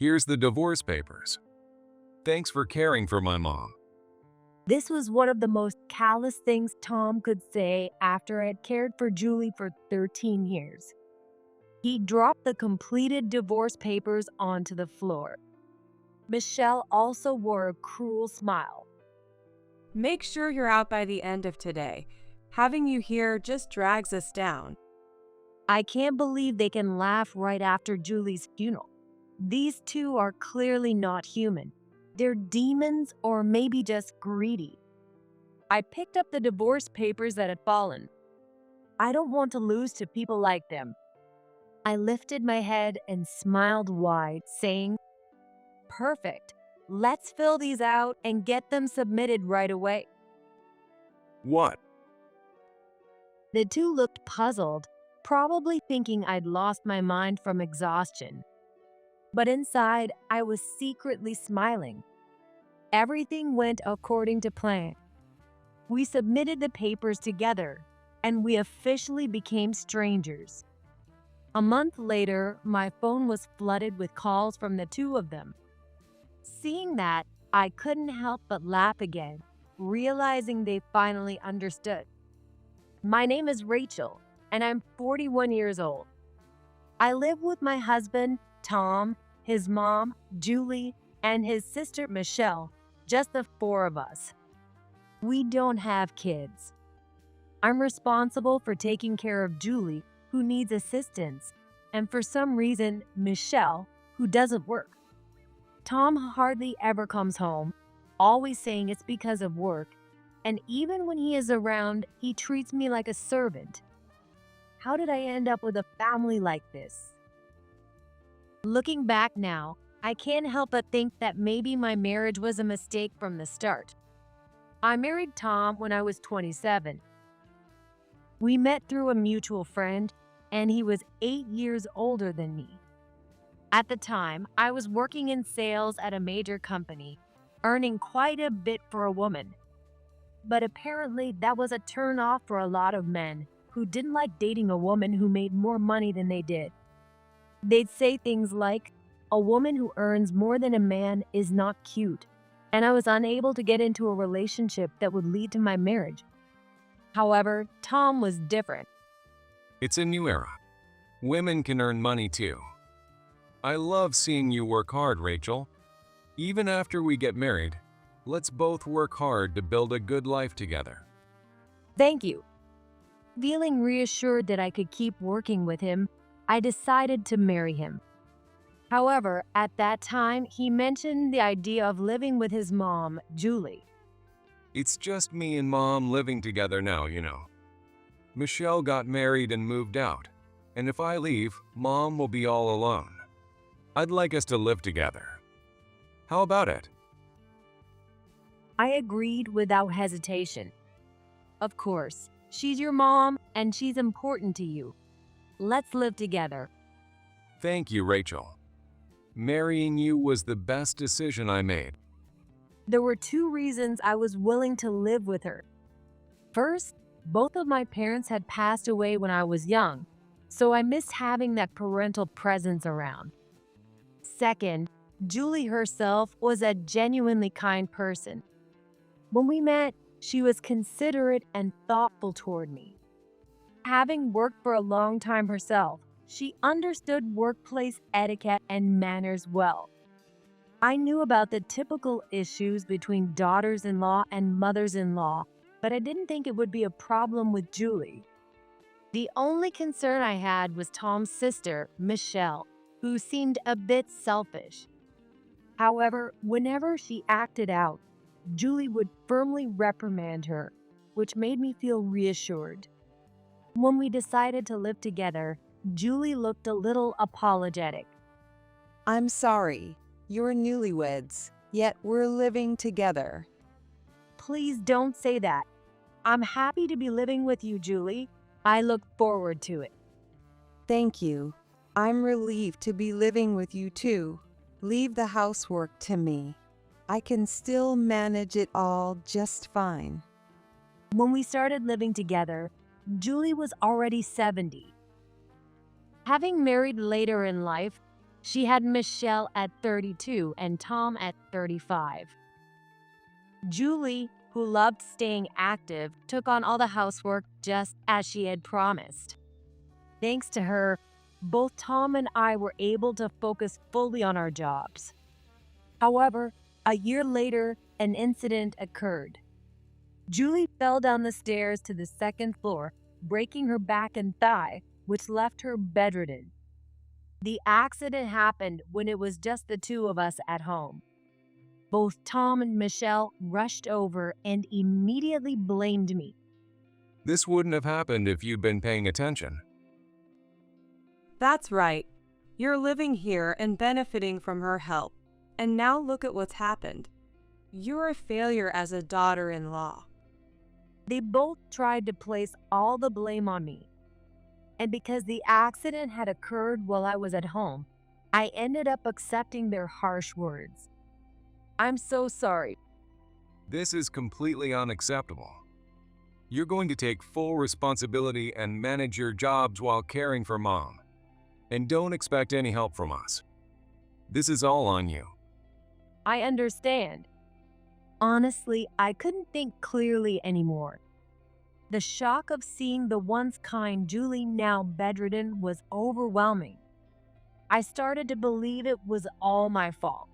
Here's the divorce papers. Thanks for caring for my mom. This was one of the most callous things Tom could say after I had cared for Julie for 13 years. He dropped the completed divorce papers onto the floor. Michelle also wore a cruel smile. Make sure you're out by the end of today. Having you here just drags us down. I can't believe they can laugh right after Julie's funeral. These two are clearly not human. They're demons or maybe just greedy. I picked up the divorce papers that had fallen. I don't want to lose to people like them. I lifted my head and smiled wide, saying, "Perfect. Let's fill these out and get them submitted right away." What? The two looked puzzled, probably thinking I'd lost my mind from exhaustion. But inside, I was secretly smiling. Everything went according to plan. We submitted the papers together, and we officially became strangers. A month later, my phone was flooded with calls from the two of them. Seeing that, I couldn't help but laugh again, realizing they finally understood. My name is Rachel, and I'm 41 years old. I live with my husband, Tom, his mom, Julie, and his sister, Michelle, just the four of us. We don't have kids. I'm responsible for taking care of Julie, who needs assistance, and for some reason, Michelle, who doesn't work. Tom hardly ever comes home, always saying it's because of work, and even when he is around, he treats me like a servant. How did I end up with a family like this? Looking back now, I can't help but think that maybe my marriage was a mistake from the start. I married Tom when I was 27. We met through a mutual friend, and he was 8 years older than me. At the time, I was working in sales at a major company, earning quite a bit for a woman. But apparently, that was a turn-off for a lot of men who didn't like dating a woman who made more money than they did. They'd say things like, "A woman who earns more than a man is not cute," and I was unable to get into a relationship that would lead to my marriage. However, Tom was different. It's a new era. Women can earn money too. I love seeing you work hard, Rachel. Even after we get married, let's both work hard to build a good life together. Thank you. Feeling reassured that I could keep working with him, I decided to marry him. However, at that time, he mentioned the idea of living with his mom, Julie. It's just me and Mom living together now, you know. Michelle got married and moved out, and if I leave, Mom will be all alone. I'd like us to live together. How about it? I agreed without hesitation. Of course, she's your mom and she's important to you. Let's live together. Thank you, Rachel. Marrying you was the best decision I made. There were two reasons I was willing to live with her. First, both of my parents had passed away when I was young, so I missed having that parental presence around. Second, Julie herself was a genuinely kind person. When we met, she was considerate and thoughtful toward me. Having worked for a long time herself, she understood workplace etiquette and manners well. I knew about the typical issues between daughters-in-law and mothers-in-law, but I didn't think it would be a problem with Julie. The only concern I had was Tom's sister, Michelle, who seemed a bit selfish. However, whenever she acted out, Julie would firmly reprimand her, which made me feel reassured. When we decided to live together, Julie looked a little apologetic. I'm sorry, you're newlyweds, yet we're living together. Please don't say that. I'm happy to be living with you, Julie. I look forward to it. Thank you. I'm relieved to be living with you too. Leave the housework to me. I can still manage it all just fine. When we started living together, Julie was already 70. Having married later in life, She had Michelle at 32 and Tom at 35. Julie, who loved staying active, took on all the housework just as she had promised. Thanks to her, both Tom and I were able to focus fully on our jobs. However, a year later, an incident occurred. Julie fell down the stairs to the second floor, breaking her back and thigh, which left her bedridden. The accident happened when it was just the two of us at home. Both Tom and Michelle rushed over and immediately blamed me. This wouldn't have happened if you'd been paying attention. That's right. You're living here and benefiting from her help. And now look at what's happened. You're a failure as a daughter-in-law. They both tried to place all the blame on me. And because the accident had occurred while I was at home, I ended up accepting their harsh words. I'm so sorry. This is completely unacceptable. You're going to take full responsibility and manage your jobs while caring for Mom. And don't expect any help from us. This is all on you. I understand. Honestly, I couldn't think clearly anymore. The shock of seeing the once kind Julie now bedridden was overwhelming. I started to believe it was all my fault.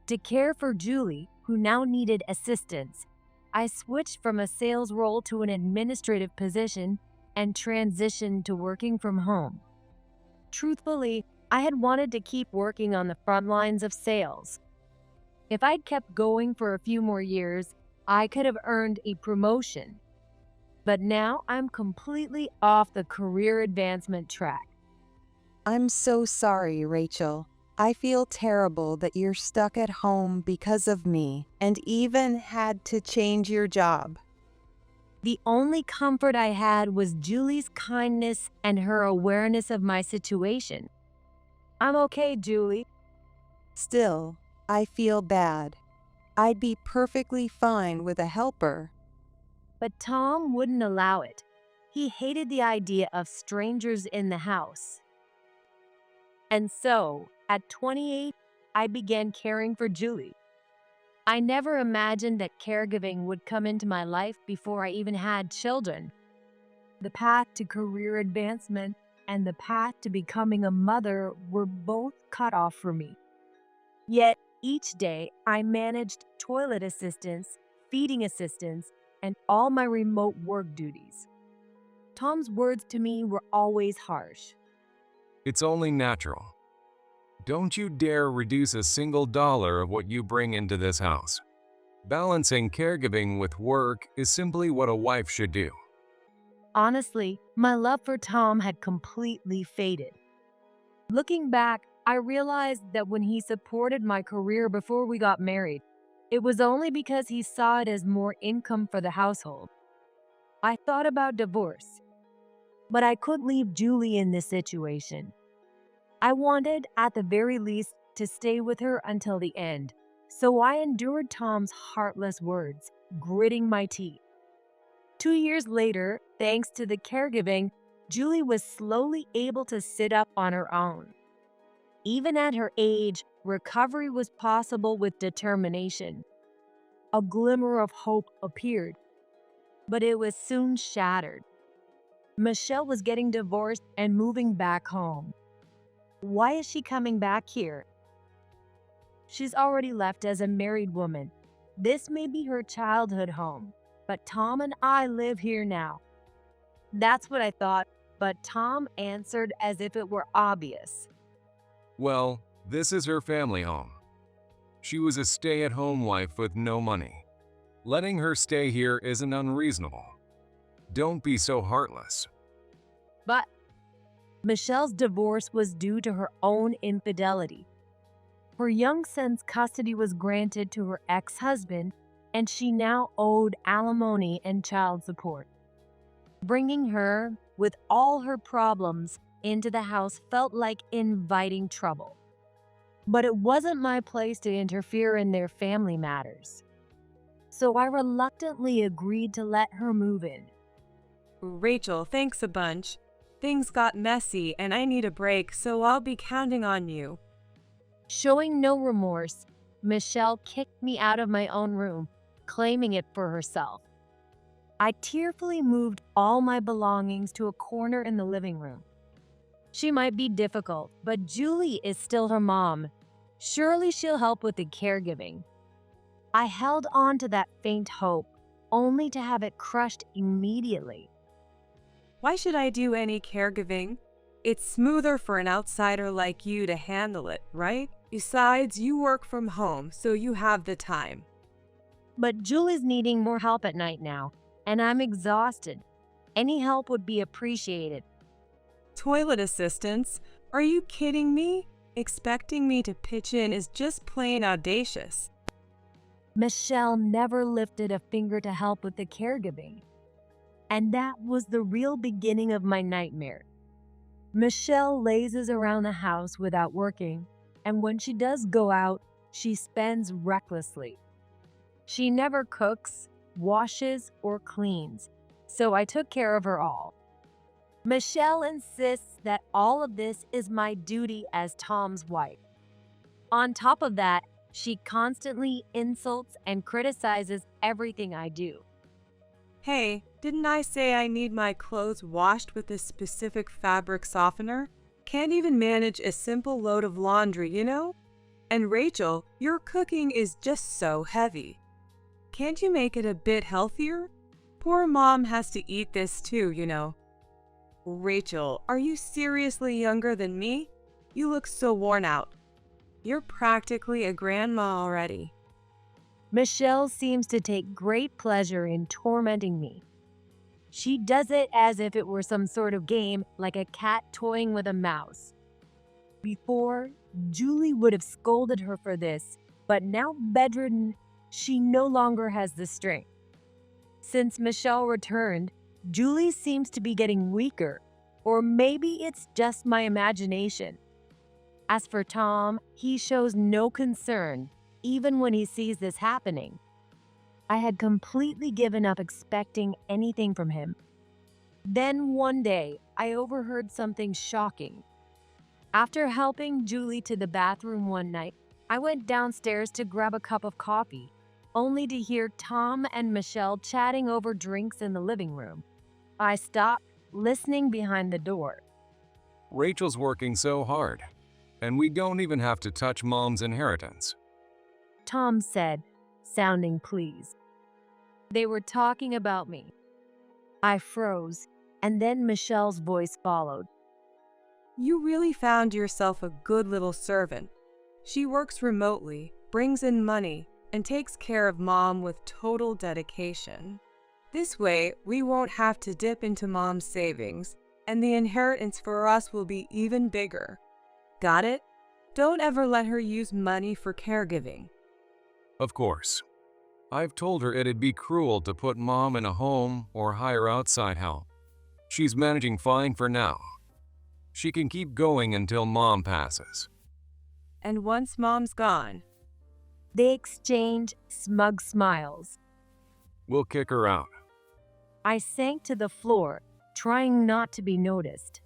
To care for Julie, who now needed assistance, I switched from a sales role to an administrative position and transitioned to working from home. Truthfully, I had wanted to keep working on the front lines of sales. If I'd kept going for a few more years, I could have earned a promotion. But now I'm completely off the career advancement track. I'm so sorry, Rachel. I feel terrible that you're stuck at home because of me and even had to change your job. The only comfort I had was Julie's kindness and her awareness of my situation. I'm okay, Julie. Still, I feel bad. I'd be perfectly fine with a helper. But Tom wouldn't allow it. He hated the idea of strangers in the house. And so, at 28, I began caring for Julie. I never imagined that caregiving would come into my life before I even had children. The path to career advancement and the path to becoming a mother were both cut off for me. Yet, each day, I managed toilet assistance, feeding assistance, and all my remote work duties. Tom's words to me were always harsh. It's only natural. Don't you dare reduce a single dollar of what you bring into this house. Balancing caregiving with work is simply what a wife should do. Honestly, my love for Tom had completely faded. Looking back, I realized that when he supported my career before we got married, it was only because he saw it as more income for the household. I thought about divorce, but I couldn't leave Julie in this situation. I wanted, at the very least, to stay with her until the end, so I endured Tom's heartless words, gritting my teeth. 2 years later, thanks to the caregiving, Julie was slowly able to sit up on her own. Even at her age, recovery was possible with determination. A glimmer of hope appeared, but it was soon shattered. Michelle was getting divorced and moving back home. Why is she coming back here? She's already left as a married woman. This may be her childhood home, but Tom and I live here now. That's what I thought, but Tom answered as if it were obvious. Well, this is her family home. She was a stay-at-home wife with no money. Letting her stay here isn't unreasonable. Don't be so heartless. But Michelle's divorce was due to her own infidelity. Her young son's custody was granted to her ex-husband, and she now owed alimony and child support. Bringing her, with all her problems, into the house felt like inviting trouble. But it wasn't my place to interfere in their family matters. So I reluctantly agreed to let her move in. Rachel, thanks a bunch. Things got messy and I need a break, so I'll be counting on you. Showing no remorse, Michelle kicked me out of my own room, claiming it for herself. I tearfully moved all my belongings to a corner in the living room. She might be difficult, but Julie is still her mom. Surely she'll help with the caregiving. I held on to that faint hope, only to have it crushed immediately. Why should I do any caregiving? It's smoother for an outsider like you to handle it, right? Besides, you work from home, so you have the time. But Julie's needing more help at night now, and I'm exhausted. Any help would be appreciated. Toilet assistance? Are you kidding me? Expecting me to pitch in is just plain audacious. Michelle never lifted a finger to help with the caregiving. And that was the real beginning of my nightmare. Michelle lazes around the house without working, and when she does go out, she spends recklessly. She never cooks, washes, or cleans, so I took care of her all. Michelle insists that all of this is my duty as Tom's wife. On top of that, she constantly insults and criticizes everything I do. Hey, didn't I say I need my clothes washed with a specific fabric softener? Can't even manage a simple load of laundry, you know? And Rachel, your cooking is just so heavy. Can't you make it a bit healthier? Poor mom has to eat this too, you know. Rachel, are you seriously younger than me? You look so worn out. You're practically a grandma already. Michelle seems to take great pleasure in tormenting me. She does it as if it were some sort of game, like a cat toying with a mouse. Before, Julie would have scolded her for this, but now bedridden, she no longer has the strength. Since Michelle returned, Julie seems to be getting weaker, or maybe it's just my imagination. As for Tom, he shows no concern, even when he sees this happening. I had completely given up expecting anything from him. Then one day, I overheard something shocking. After helping Julie to the bathroom one night, I went downstairs to grab a cup of coffee, only to hear Tom and Michelle chatting over drinks in the living room. I stopped, listening behind the door. Rachel's working so hard, and we don't even have to touch Mom's inheritance. Tom said, sounding pleased. They were talking about me. I froze, and then Michelle's voice followed. You really found yourself a good little servant. She works remotely, brings in money, and takes care of Mom with total dedication. This way, we won't have to dip into Mom's savings, and the inheritance for us will be even bigger. Got it? Don't ever let her use money for caregiving. Of course. I've told her it'd be cruel to put Mom in a home or hire outside help. She's managing fine for now. She can keep going until Mom passes. And once Mom's gone, They exchange smug smiles. We'll kick her out. I sank to the floor, trying not to be noticed.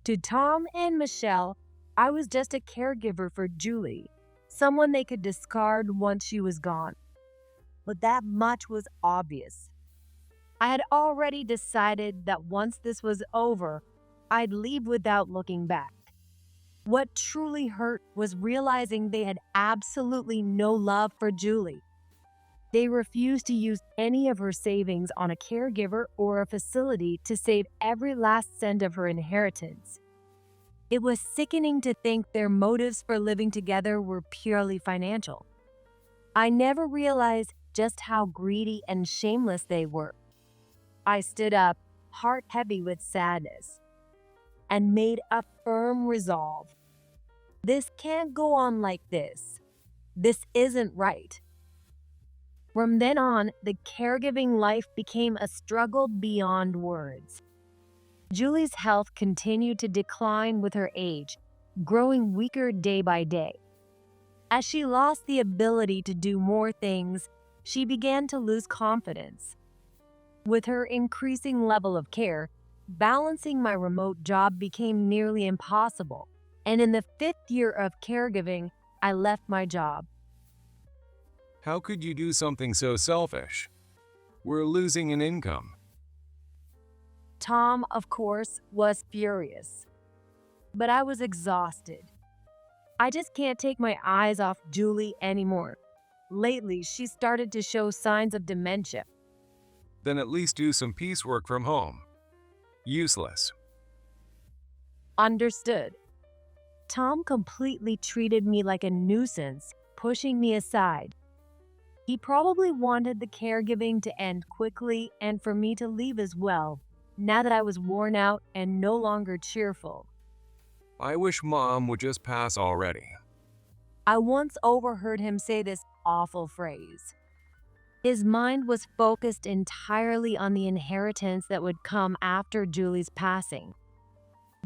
To Tom and Michelle, I was just a caregiver for Julie, someone they could discard once she was gone. But that much was obvious. I had already decided that once this was over, I'd leave without looking back. What truly hurt was realizing they had absolutely no love for Julie. They refused to use any of her savings on a caregiver or a facility to save every last cent of her inheritance. It was sickening to think their motives for living together were purely financial. I never realized just how greedy and shameless they were. I stood up, heart heavy with sadness, and made a firm resolve. This can't go on like this. This isn't right. From then on, the caregiving life became a struggle beyond words. Julie's health continued to decline with her age, growing weaker day by day. As she lost the ability to do more things, she began to lose confidence. With her increasing level of care, Balancing my remote job became nearly impossible, and in the 5th year of caregiving, I left my job. How could you do something so selfish? We're losing an income. Tom, of course, was furious, but I was exhausted. I just can't take my eyes off Julie anymore. Lately, she started to show signs of dementia. Then at least do some piecework from home. Useless. Understood. Tom completely treated me like a nuisance, pushing me aside. He probably wanted the caregiving to end quickly and for me to leave as well, now that I was worn out and no longer cheerful. I wish Mom would just pass already. I once overheard him say this awful phrase. His mind was focused entirely on the inheritance that would come after Julie's passing.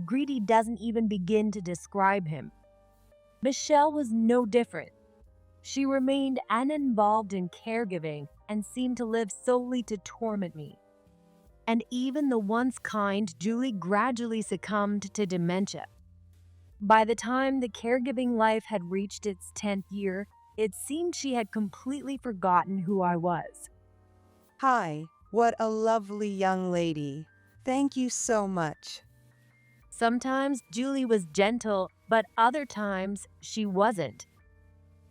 Greedy doesn't even begin to describe him. Michelle was no different. She remained uninvolved in caregiving and seemed to live solely to torment me. And even the once kind Julie gradually succumbed to dementia. By the time the caregiving life had reached its 10th year, it seemed she had completely forgotten who I was. Hi, what a lovely young lady. Thank you so much. Sometimes Julie was gentle, but other times she wasn't.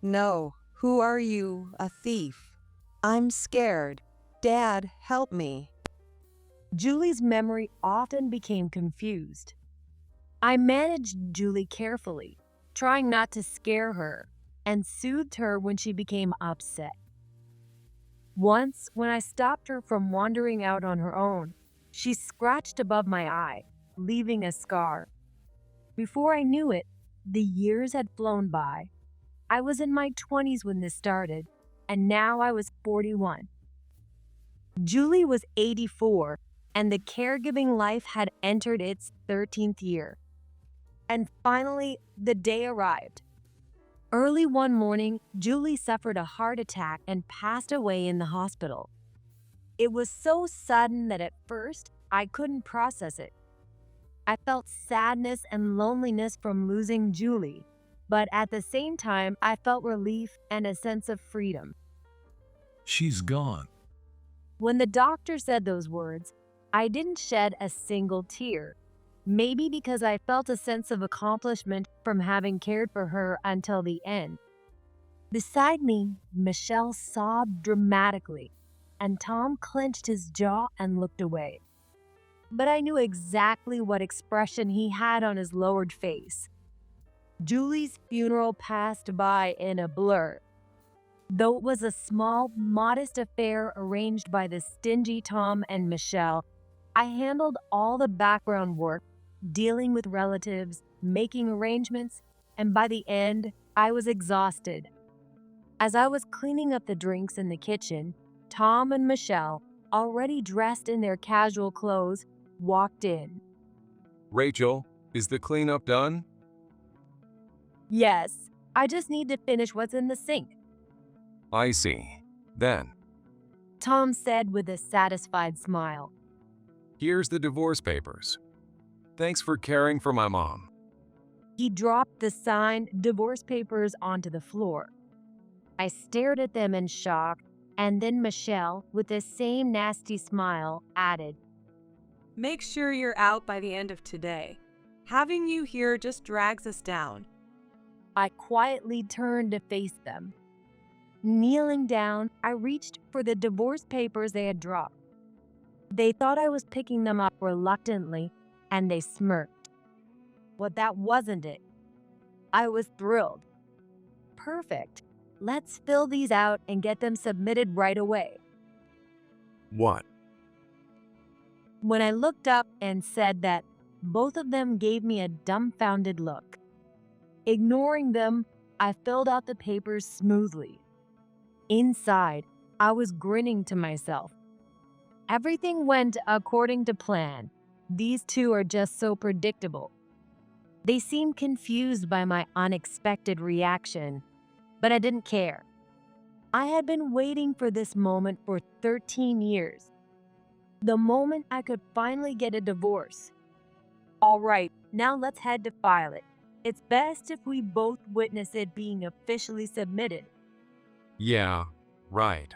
No, who are you? A thief? I'm scared. Dad, help me. Julie's memory often became confused. I managed Julie carefully, trying not to scare her, and soothed her when she became upset. Once, when I stopped her from wandering out on her own, she scratched above my eye, leaving a scar. Before I knew it, the years had flown by. I was in my 20s when this started, and now I was 41. Julie was 84, and the caregiving life had entered its 13th year. And finally, the day arrived. Early one morning, Julie suffered a heart attack and passed away in the hospital. It was so sudden that at first, I couldn't process it. I felt sadness and loneliness from losing Julie, but at the same time, I felt relief and a sense of freedom. She's gone. When the doctor said those words, I didn't shed a single tear. Maybe because I felt a sense of accomplishment from having cared for her until the end. Beside me, Michelle sobbed dramatically, and Tom clenched his jaw and looked away. But I knew exactly what expression he had on his lowered face. Julie's funeral passed by in a blur. Though it was a small, modest affair arranged by the stingy Tom and Michelle, I handled all the background work, dealing with relatives, making arrangements, and by the end, I was exhausted. As I was cleaning up the drinks in the kitchen, Tom and Michelle, already dressed in their casual clothes, walked in. Rachel, is the cleanup done? Yes, I just need to finish what's in the sink, I see. Then, Tom said with a satisfied smile. here's the divorce papers. Thanks for caring for my mom. He dropped the signed divorce papers onto the floor. I stared at them in shock, and then Michelle, with the same nasty smile, added, Make sure you're out by the end of today. Having you here just drags us down. I quietly turned to face them. Kneeling down, I reached for the divorce papers they had dropped. They thought I was picking them up reluctantly, and they smirked. But that wasn't it. I was thrilled. Perfect. Let's fill these out and get them submitted right away. What? When I looked up and said that, both of them gave me a dumbfounded look. Ignoring them, I filled out the papers smoothly. Inside, I was grinning to myself. Everything went according to plan. These two are just so predictable. They seemed confused by my unexpected reaction, but I didn't care. I had been waiting for this moment for 13 years. The moment I could finally get a divorce. All right, now let's head to file it. It's best if we both witness it being officially submitted. Yeah, right.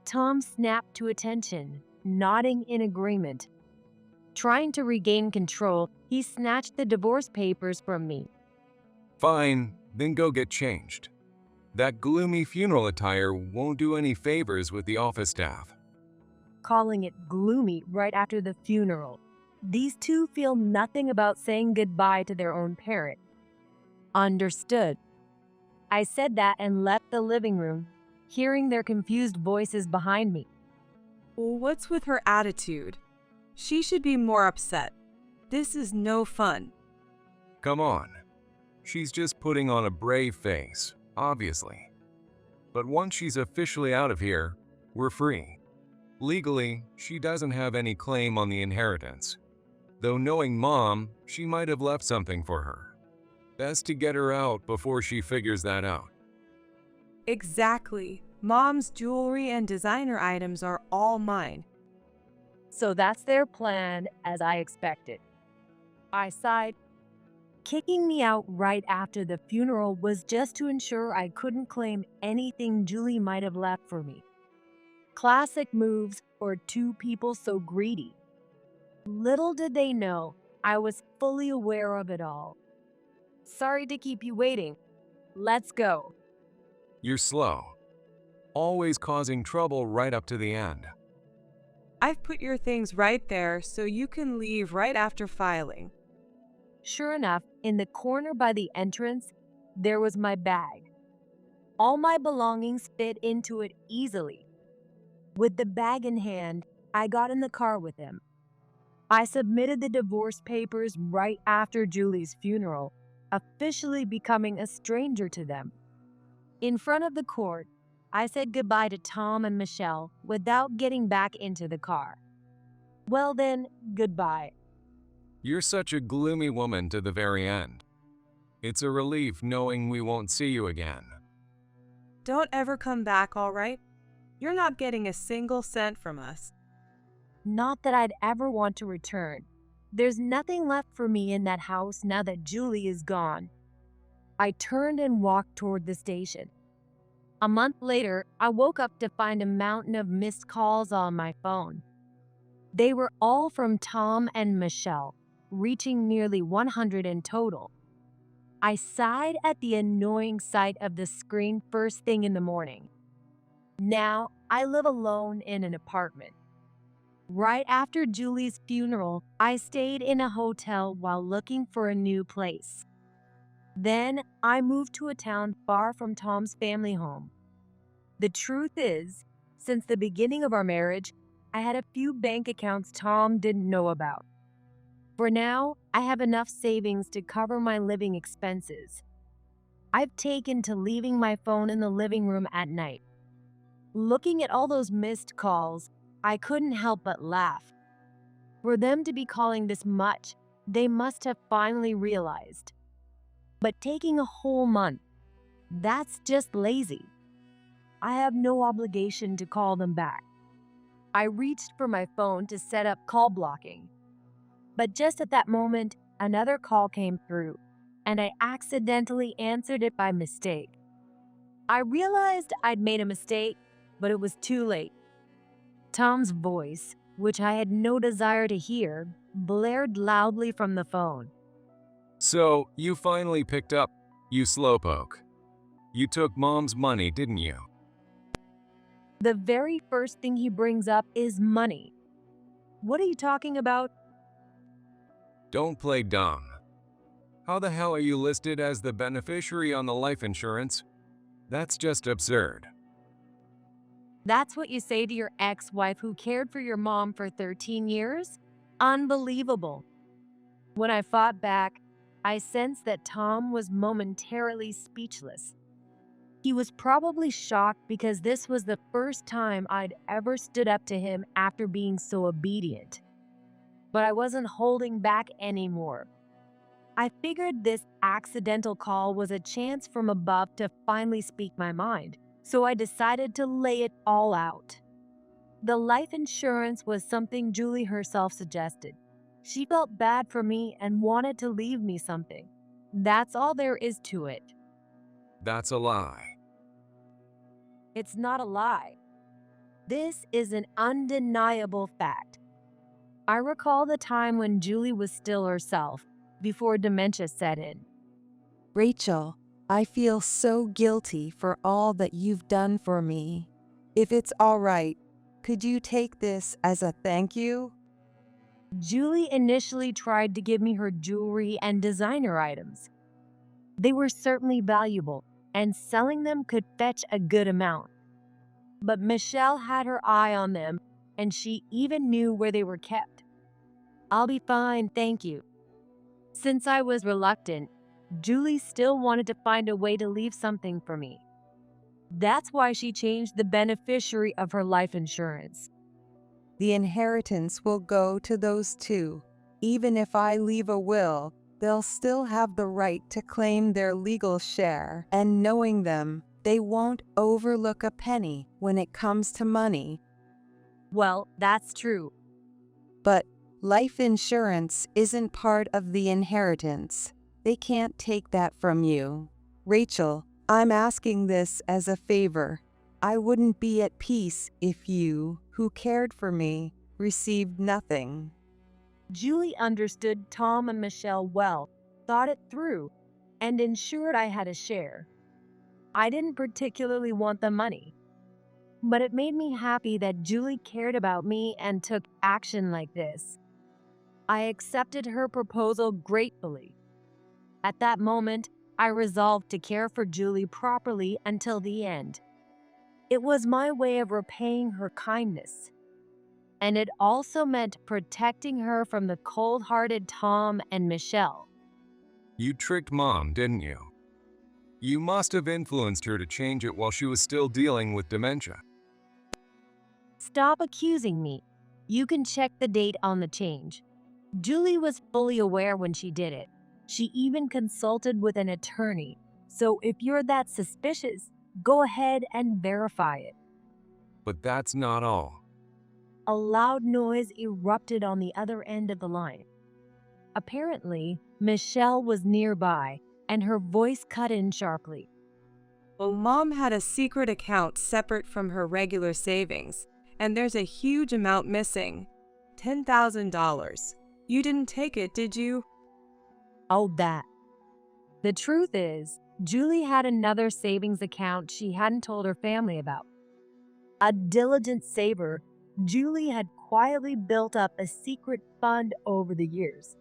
Tom snapped to attention, nodding in agreement. Trying to regain control, he snatched the divorce papers from me. Fine, then go get changed. That gloomy funeral attire won't do any favors with the office staff. Calling it gloomy right after the funeral. These two feel nothing about saying goodbye to their own parent. Understood. I said that and left the living room, hearing their confused voices behind me. What's with her attitude? She should be more upset. This is no fun. Come on. She's just putting on a brave face, obviously. But once she's officially out of here, we're free. Legally, she doesn't have any claim on the inheritance. Though knowing Mom, she might have left something for her. Best to get her out before she figures that out. Exactly. Mom's jewelry and designer items are all mine. So that's their plan, as I expected. I sighed. Kicking me out right after the funeral was just to ensure I couldn't claim anything Julie might have left for me. Classic moves for two people so greedy. Little did they know, I was fully aware of it all. Sorry to keep you waiting. Let's go. You're slow. Always causing trouble right up to the end. I've put your things right there so you can leave right after filing. Sure enough, in the corner by the entrance, there was my bag. All my belongings fit into it easily. With the bag in hand, I got in the car with him. I submitted the divorce papers right after Julie's funeral, officially becoming a stranger to them. In front of the court, I said goodbye to Tom and Michelle without getting back into the car. Well then, goodbye. You're such a gloomy woman to the very end. It's a relief knowing we won't see you again. Don't ever come back, all right? You're not getting a single cent from us. Not that I'd ever want to return. There's nothing left for me in that house now that Julie is gone. I turned and walked toward the station. A month later, I woke up to find a mountain of missed calls on my phone. They were all from Tom and Michelle, reaching nearly 100 in total. I sighed at the annoying sight of the screen first thing in the morning. Now, I live alone in an apartment. Right after Julie's funeral, I stayed in a hotel while looking for a new place. Then, I moved to a town far from Tom's family home. The truth is, since the beginning of our marriage, I had a few bank accounts Tom didn't know about. For now, I have enough savings to cover my living expenses. I've taken to leaving my phone in the living room at night. Looking at all those missed calls, I couldn't help but laugh. For them to be calling this much, they must have finally realized. But taking a whole month, that's just lazy. I have no obligation to call them back. I reached for my phone to set up call blocking. But just at that moment, another call came through, and I accidentally answered it by mistake. I realized I'd made a mistake, but it was too late. Tom's voice, which I had no desire to hear, blared loudly from the phone. So, you finally picked up, you slowpoke. You took Mom's money, didn't you? The very first thing he brings up is money. What are you talking about? Don't play dumb. How the hell are you listed as the beneficiary on the life insurance? That's just absurd. That's what you say to your ex-wife who cared for your mom for 13 years? Unbelievable. When I fought back, I sensed that Tom was momentarily speechless. He was probably shocked because this was the first time I'd ever stood up to him after being so obedient. But I wasn't holding back anymore. I figured this accidental call was a chance from above to finally speak my mind, so I decided to lay it all out. The life insurance was something Julie herself suggested. She felt bad for me and wanted to leave me something. That's all there is to it. That's a lie. It's not a lie. This is an undeniable fact. I recall the time when Julie was still herself, before dementia set in. Rachel, I feel so guilty for all that you've done for me. If it's all right, could you take this as a thank you? Julie initially tried to give me her jewelry and designer items. They were certainly valuable, and selling them could fetch a good amount. But Michelle had her eye on them, and she even knew where they were kept. "I'll be fine, thank you." Since I was reluctant, Julie still wanted to find a way to leave something for me. That's why she changed the beneficiary of her life insurance. The inheritance will go to those two. Even if I leave a will, they'll still have the right to claim their legal share, and knowing them, they won't overlook a penny when it comes to money. Well, that's true. But life insurance isn't part of the inheritance. They can't take that from you. Rachel, I'm asking this as a favor. I wouldn't be at peace if you, who cared for me, received nothing. Julie understood Tom and Michelle well, thought it through, and ensured I had a share. I didn't particularly want the money, but it made me happy that Julie cared about me and took action like this. I accepted her proposal gratefully. At that moment, I resolved to care for Julie properly until the end. It was my way of repaying her kindness. And it also meant protecting her from the cold-hearted Tom and Michelle. You tricked Mom, didn't you? You must have influenced her to change it while she was still dealing with dementia. Stop accusing me. You can check the date on the change. Julie was fully aware when she did it. She even consulted with an attorney. So if you're that suspicious, go ahead and verify it. But that's not all. A loud noise erupted on the other end of the line. Apparently, Michelle was nearby, and her voice cut in sharply. Well, Mom had a secret account separate from her regular savings, and there's a huge amount missing. $10,000. You didn't take it, did you? Oh, that. The truth is, Julie had another savings account she hadn't told her family about. A diligent saver, Julie had quietly built up a secret fund over the years.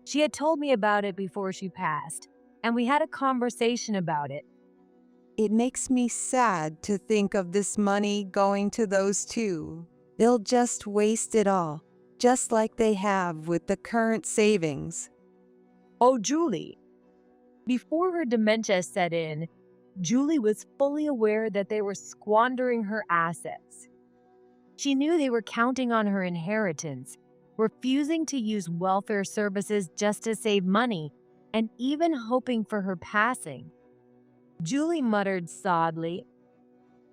She had told me about it before she passed, and we had a conversation about it. It makes me sad to think of this money going to those two. They'll just waste it all, just like they have with the current savings. Oh, Julie. Before her dementia set in, Julie was fully aware that they were squandering her assets. She knew they were counting on her inheritance, refusing to use welfare services just to save money, and even hoping for her passing. Julie muttered sadly,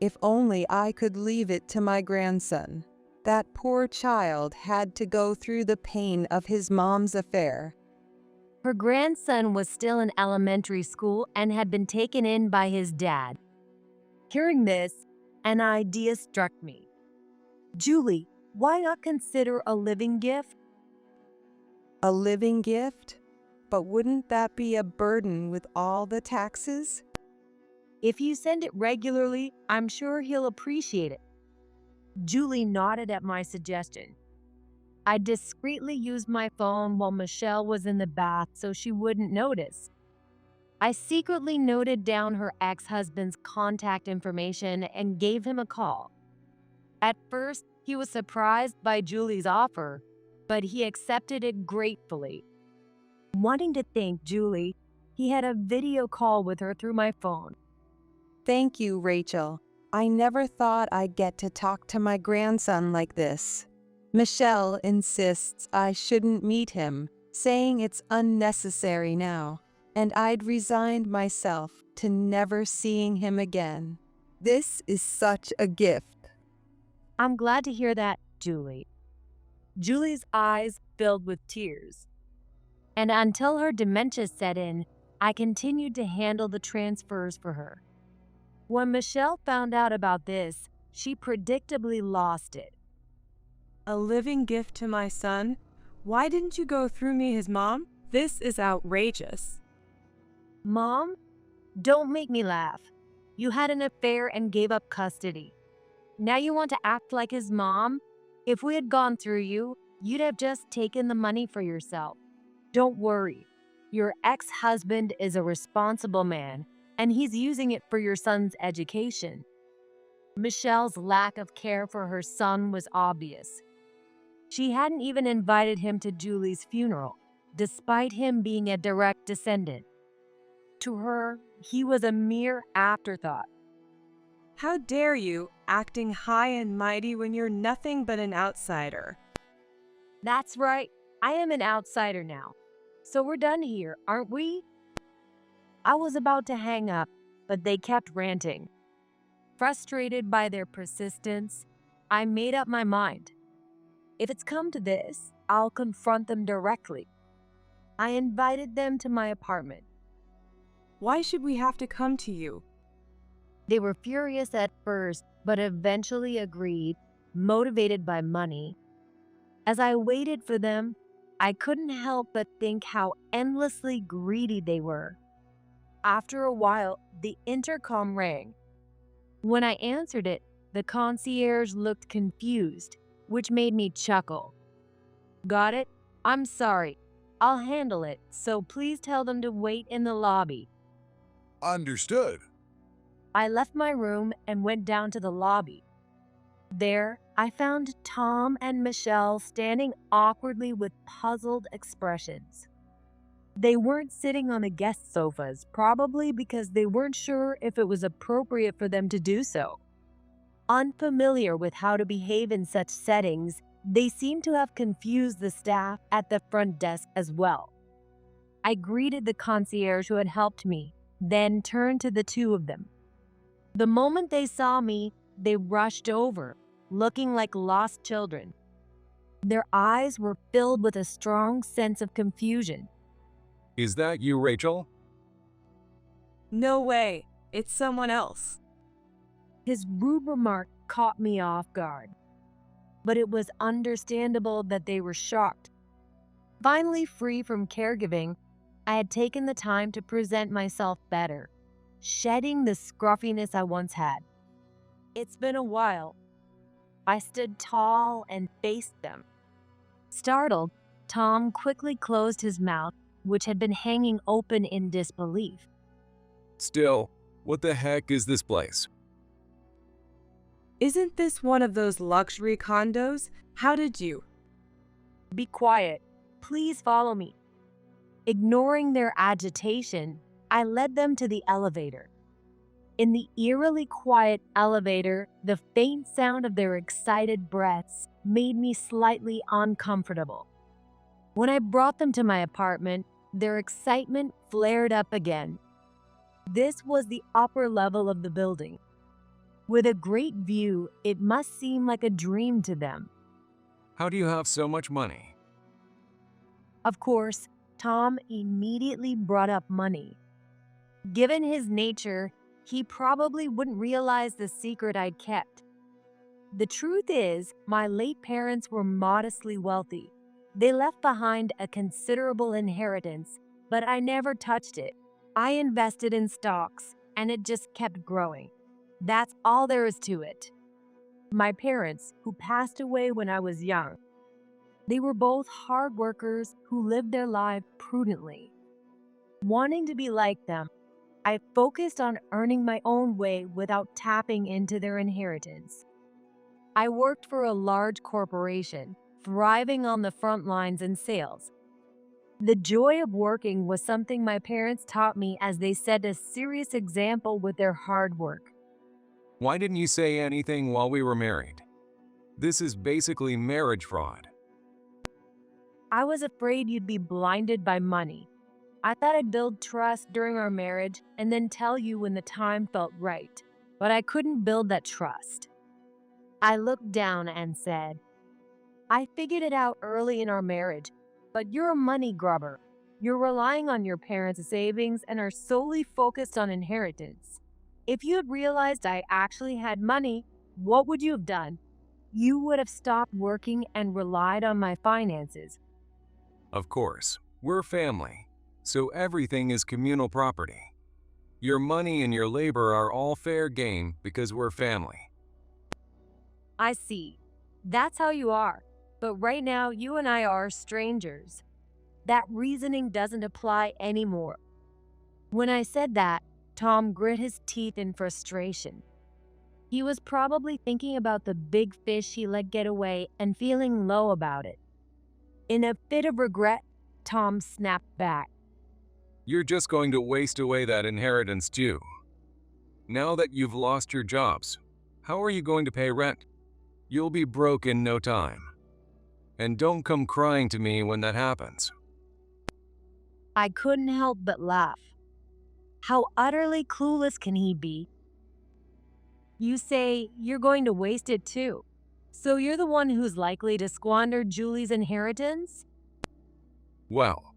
If only I could leave it to my grandson. That poor child had to go through the pain of his mom's affair. her grandson was still in elementary school and had been taken in by his dad. Hearing this, an idea struck me. Julie, why not consider a living gift? A living gift? But wouldn't that be a burden with all the taxes? If you send it regularly, I'm sure he'll appreciate it. Julie nodded at my suggestion. I discreetly used my phone while Michelle was in the bath so she wouldn't notice. I secretly noted down her ex-husband's contact information and gave him a call. At first, he was surprised by Julie's offer, but he accepted it gratefully. Wanting to thank Julie, he had a video call with her through my phone. Thank you, Rachel. I never thought I'd get to talk to my grandson like this. Michelle insists I shouldn't meet him, saying it's unnecessary now, and I'd resigned myself to never seeing him again. This is such a gift. I'm glad to hear that, Julie. Julie's eyes filled with tears. And until her dementia set in, I continued to handle the transfers for her. When Michelle found out about this, she predictably lost it. A living gift to my son? Why didn't you go through me, his mom? This is outrageous. Mom, don't make me laugh. You had an affair and gave up custody. Now you want to act like his mom? If we had gone through you, you'd have just taken the money for yourself. Don't worry. Your ex-husband is a responsible man, and he's using it for your son's education. Michelle's lack of care for her son was obvious. She hadn't even invited him to Julie's funeral, despite him being a direct descendant. To her, he was a mere afterthought. How dare you, acting high and mighty when you're nothing but an outsider? That's right, I am an outsider now. So we're done here, aren't we? I was about to hang up, but they kept ranting. Frustrated by their persistence, I made up my mind. If it's come to this, I'll confront them directly. I invited them to my apartment. Why should we have to come to you? They were furious at first, but eventually agreed, motivated by money. As I waited for them, I couldn't help but think how endlessly greedy they were. After a while, the intercom rang. When I answered it, the concierge looked confused, which made me chuckle. Got it? I'm sorry. I'll handle it, so please tell them to wait in the lobby. Understood. I left my room and went down to the lobby. There, I found Tom and Michelle standing awkwardly with puzzled expressions. They weren't sitting on the guest sofas, probably because they weren't sure if it was appropriate for them to do so. Unfamiliar with how to behave in such settings, they seemed to have confused the staff at the front desk as well. I greeted the concierge who had helped me, then turned to the two of them. The moment they saw me, they rushed over, looking like lost children. Their eyes were filled with a strong sense of confusion. Is that you, Rachel? No way. It's someone else. His rude remark caught me off guard, but it was understandable that they were shocked. Finally free from caregiving, I had taken the time to present myself better, shedding the scruffiness I once had. It's been a while. I stood tall and faced them. Startled, Tom quickly closed his mouth, which had been hanging open in disbelief. Still, what the heck is this place? Isn't this one of those luxury condos? How did you? Be quiet. Please follow me. Ignoring their agitation, I led them to the elevator. In the eerily quiet elevator, the faint sound of their excited breaths made me slightly uncomfortable. When I brought them to my apartment, their excitement flared up again. This was the upper level of the building. With a great view, it must seem like a dream to them. How do you have so much money? Of course, Tom immediately brought up money. Given his nature, he probably wouldn't realize the secret I'd kept. The truth is, my late parents were modestly wealthy. They left behind a considerable inheritance, but I never touched it. I invested in stocks, and it just kept growing. That's all there is to it. My parents, who passed away when I was young, they were both hard workers who lived their life prudently. Wanting to be like them, I focused on earning my own way without tapping into their inheritance. I worked for a large corporation, thriving on the front lines in sales. The joy of working was something my parents taught me as they set a serious example with their hard work. Why didn't you say anything while we were married? This is basically marriage fraud. I was afraid you'd be blinded by money. I thought I'd build trust during our marriage and then tell you when the time felt right. But I couldn't build that trust. I looked down and said, I figured it out early in our marriage, but you're a money grubber. You're relying on your parents' savings and are solely focused on inheritance. If you had realized I actually had money, what would you have done? You would have stopped working and relied on my finances. Of course, we're family, so everything is communal property. Your money and your labor are all fair game because we're family. I see. That's how you are. But right now, you and I are strangers. That reasoning doesn't apply anymore. When I said that, Tom grit his teeth in frustration. He was probably thinking about the big fish he let get away and feeling low about it. In a fit of regret, Tom snapped back. You're just going to waste away that inheritance too. Now that you've lost your jobs, how are you going to pay rent? You'll be broke in no time. And don't come crying to me when that happens. I couldn't help but laugh. How utterly clueless can he be? You say you're going to waste it too. So you're the one who's likely to squander Julie's inheritance? Well,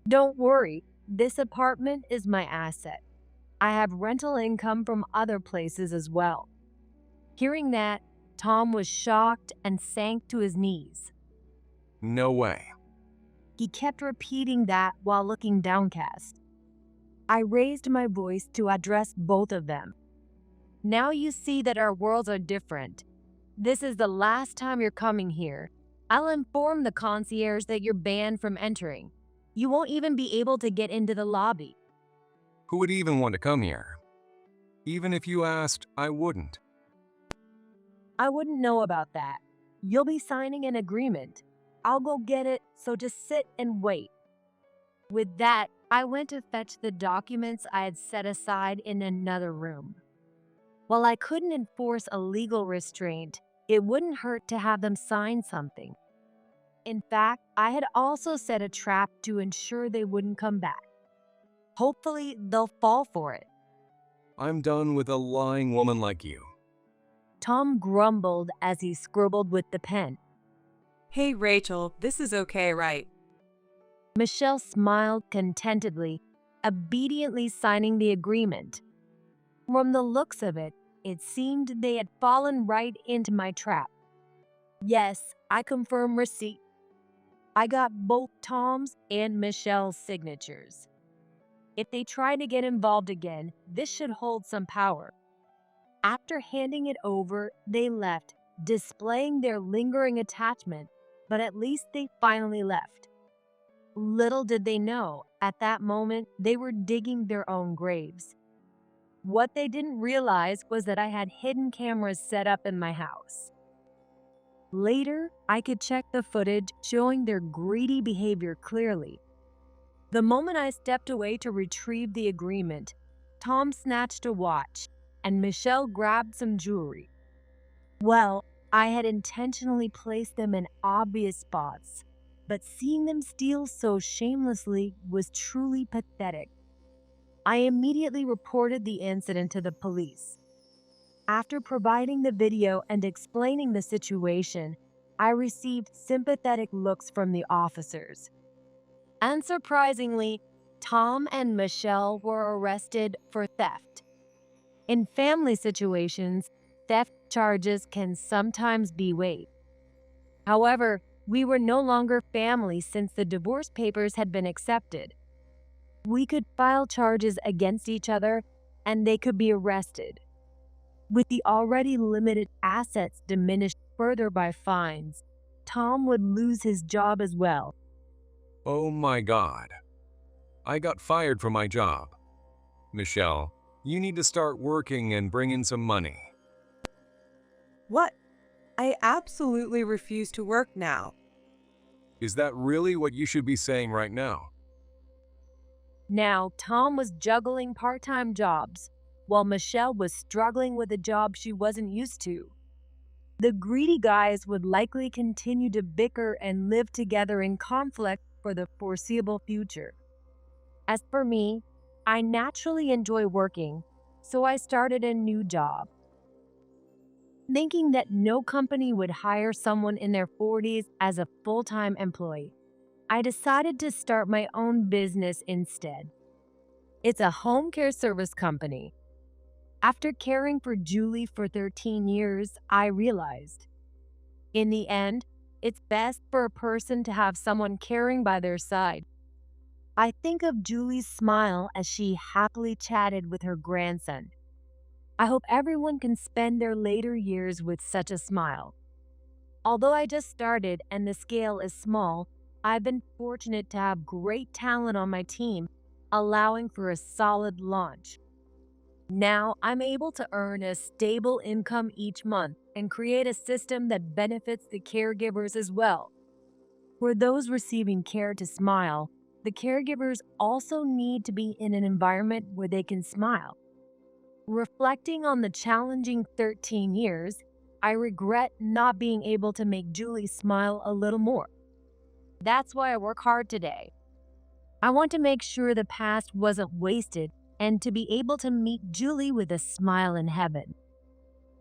Don't worry, this apartment is my asset. I have rental income from other places as well. Hearing that, Tom was shocked and sank to his knees. no way. He kept repeating that while looking downcast. I raised my voice to address both of them. Now you see that our worlds are different. This is the last time you're coming here. I'll inform the concierge that you're banned from entering. You won't even be able to get into the lobby. Who would even want to come here? Even if you asked, I wouldn't. I wouldn't know about that. You'll be signing an agreement. I'll go get it, so just sit and wait. With that, I went to fetch the documents I had set aside in another room. While I couldn't enforce a legal restraint, it wouldn't hurt to have them sign something. In fact, I had also set a trap to ensure they wouldn't come back. Hopefully, they'll fall for it. I'm done with a lying woman like you. Tom grumbled as he scribbled with the pen. Hey, Rachel, this is okay, right? Michelle smiled contentedly, obediently signing the agreement. From the looks of it, it seemed they had fallen right into my trap. Yes, I confirm receipt. I got both Tom's and Michelle's signatures. If they try to get involved again, this should hold some power. After handing it over, they left, displaying their lingering attachment, but at least they finally left. Little did they know, at that moment, they were digging their own graves. What they didn't realize was that I had hidden cameras set up in my house. Later, I could check the footage showing their greedy behavior clearly. The moment I stepped away to retrieve the agreement, Tom snatched a watch, and Michelle grabbed some jewelry. Well, I had intentionally placed them in obvious spots, but seeing them steal so shamelessly was truly pathetic. I immediately reported the incident to the police. After providing the video and explaining the situation, I received sympathetic looks from the officers. Unsurprisingly, Tom and Michelle were arrested for theft. In family situations, theft charges can sometimes be waived. However, we were no longer family since the divorce papers had been accepted. We could file charges against each other, and they could be arrested. With the already limited assets diminished further by fines, Tom would lose his job as well. Oh my God. I got fired from my job. Michelle, you need to start working and bring in some money. What? I absolutely refuse to work now. Is that really what you should be saying right now? Now, Tom was juggling part-time jobs, while Michelle was struggling with a job she wasn't used to. The greedy guys would likely continue to bicker and live together in conflict for the foreseeable future. As for me, I naturally enjoy working, so I started a new job. thinking that no company would hire someone in their 40s as a full-time employee. I decided to start my own business instead. It's a home care service company. After caring for Julie for 13 years, I realized, in the end, it's best for a person to have someone caring by their side. I think of Julie's smile as she happily chatted with her grandson. I hope everyone can spend their later years with such a smile. Although I just started and the scale is small, I've been fortunate to have great talent on my team, allowing for a solid launch. Now I'm able to earn a stable income each month and create a system that benefits the caregivers as well. For those receiving care to smile, the caregivers also need to be in an environment where they can smile. Reflecting on the challenging 13 years, I regret not being able to make Julie smile a little more. That's why I work hard today. I want to make sure the past wasn't wasted and to be able to meet Julie with a smile in heaven.